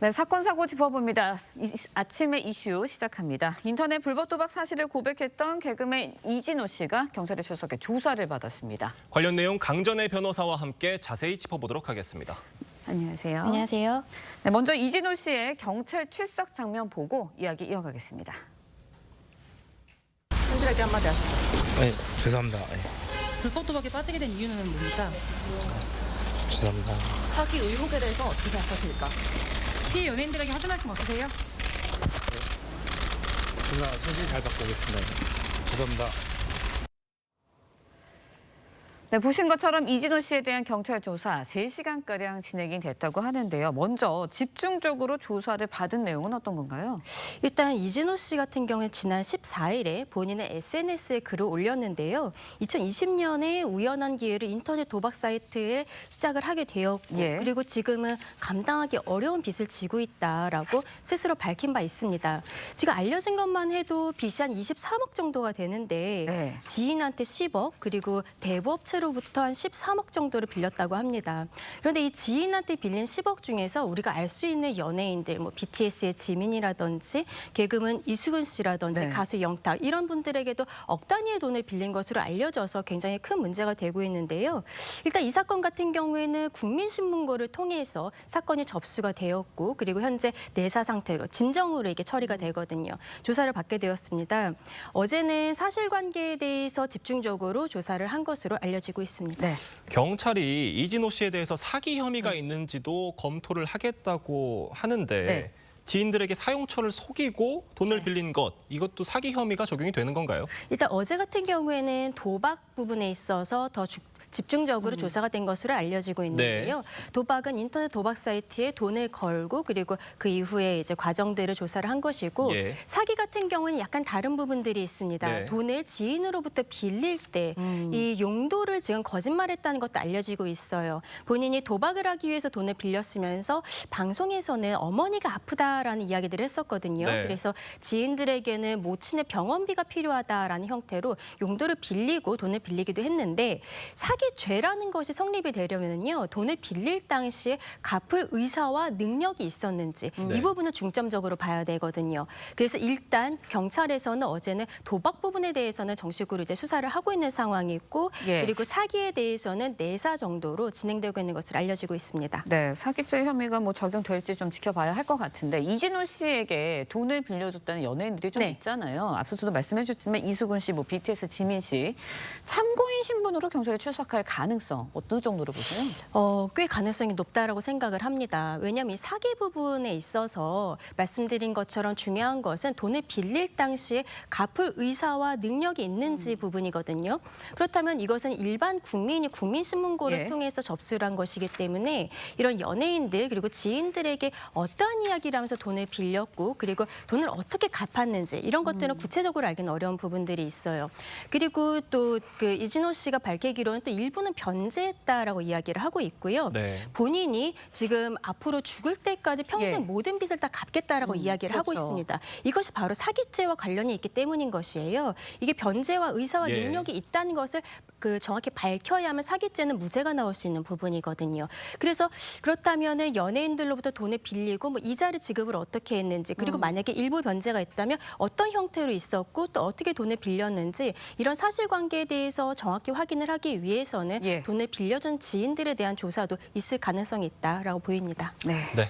네, 사건 사고 짚어봅니다. 아침의 이슈 시작합니다. 인터넷 불법 도박 사실을 고백했던 개그맨 이진호 씨가 경찰에 출석해 조사를 받았습니다. 관련 내용 강전의 변호사와 함께 자세히 짚어보도록 하겠습니다. 안녕하세요. 안녕하세요. 네, 먼저 이진호 씨의 경찰 출석 장면 보고 이야기 이어가겠습니다. 현실하게 한마디 하시죠. 네, 죄송합니다. 네, 불법 도박에 빠지게 된 이유는 뭡니까? 죄송합니다. 사기 의혹에 대해서 어떻게 생각하십니까? 피해 연예인들에게 하실 말씀 없으세요? 제가 소식 잘 받고 오겠습니다. 죄송합니다. 네, 보신 것처럼 이진호 씨에 대한 경찰 조사 3시간가량 진행이 됐다고 하는데요. 먼저 집중적으로 조사를 받은 내용은 어떤 건가요? 일단 이진호 씨 같은 경우는 지난 14일에 본인의 SNS에 글을 올렸는데요. 2020년에 우연한 기회로 인터넷 도박 사이트에 시작을 하게 되었고 예. 그리고 지금은 감당하기 어려운 빚을 지고 있다라고 스스로 밝힌 바 있습니다. 지금 알려진 것만 해도 빚이 한 23억 정도가 되는데 네. 지인한테 10억 그리고 대부업체로부터 한 13억 정도를 빌렸다고 합니다. 그런데 이 지인한테 빌린 10억 중에서 우리가 알 수 있는 연예인들, 뭐 BTS의 지민이라든지 개그맨 이수근 씨라든지 네. 가수 영탁 이런 분들에게도 억 단위의 돈을 빌린 것으로 알려져서 굉장히 큰 문제가 되고 있는데요. 일단 이 사건 같은 경우에는 국민신문고를 통해서 사건이 접수가 되었고 그리고 현재 내사 상태로 진정으로 이게 처리가 되거든요. 조사를 받게 되었습니다. 어제는 사실관계에 대해서 집중적으로 조사를 한 것으로 알려지고 있습니다. 네. 경찰이 이진호 씨에 대해서 사기 혐의가 있는지도 검토를 하겠다고 하는데 네. 지인들에게 사용처를 속이고 돈을 빌린 것, 이것도 사기 혐의가 적용이 되는 건가요? 일단 어제 같은 경우에는 도박 부분에 있어서 더 집중적으로 조사가 된 것으로 알려지고 있는데요. 도박은 인터넷 도박 사이트에 돈을 걸고 그리고 그 이후에 이제 과정들을 조사를 한 것이고 예. 사기 같은 경우는 약간 다른 부분들이 있습니다. 네. 돈을 지인으로부터 빌릴 때 이 용도를 지금 거짓말했다는 것도 알려지고 있어요. 본인이 도박을 하기 위해서 돈을 빌렸으면서 방송에서는 어머니가 아프다라는 이야기들을 했었거든요. 네. 그래서 지인들에게는 모친의 병원비가 필요하다라는 형태로 용도를 빌리고 돈을 빌리기도 했는데 사기죄라는 것이 성립이 되려면요 돈을 빌릴 당시에 갚을 의사와 능력이 있었는지 이 부분을 중점적으로 봐야 되거든요. 그래서 일단 경찰에서는 어제는 도박 부분에 대해서는 정식으로 이제 수사를 하고 있는 상황이고 예. 그리고 사기에 대해서는 내사 정도로 진행되고 있는 것으로 알려지고 있습니다. 네, 사기죄 혐의가 뭐 적용될지 좀 지켜봐야 할 것 같은데 이진호 씨에게 돈을 빌려줬다는 연예인들이 좀 네. 있잖아요. 앞서도 말씀해 주셨지만 이수근 씨, 뭐 BTS 지민 씨 참고인 신분으로 경찰에 출석할 가능성 어느 정도로 보세요? 꽤 가능성이 높다라고 생각을 합니다. 왜냐하면 이 사기 부분에 있어서 말씀드린 것처럼 중요한 것은 돈을 빌릴 당시에 갚을 의사와 능력이 있는지 부분이거든요. 그렇다면 이것은 일반 국민이 국민신문고를 예. 통해서 접수를 한 것이기 때문에 이런 연예인들 그리고 지인들에게 어떠한 이야기를 하면서 돈을 빌렸고 그리고 돈을 어떻게 갚았는지 이런 것들은 구체적으로 알기는 어려운 부분들이 있어요. 그리고 또 그 이진호 씨가 밝히기로는 또 일부는 변제했다라고 이야기를 하고 있고요. 네. 본인이 지금 앞으로 죽을 때까지 평생 예. 모든 빚을 다 갚겠다라고 이야기를 하고 그렇죠. 있습니다. 이것이 바로 사기죄와 관련이 있기 때문인 것이에요. 이게 변제와 의사와 예. 능력이 있다는 것을 정확히 밝혀야만 사기죄는 무죄가 나올 수 있는 부분이거든요. 그래서 그렇다면은 연예인들로부터 돈을 빌리고 뭐 이자를 지급을 어떻게 했는지 그리고 만약에 일부 변제가 있다면 어떤 형태로 있었고 또 어떻게 돈을 빌렸는지 이런 사실관계에 대해서 정확히 확인을 하기 위해서는 예. 돈을 빌려준 지인들에 대한 조사도 있을 가능성이 있다라고 보입니다. 네. 네.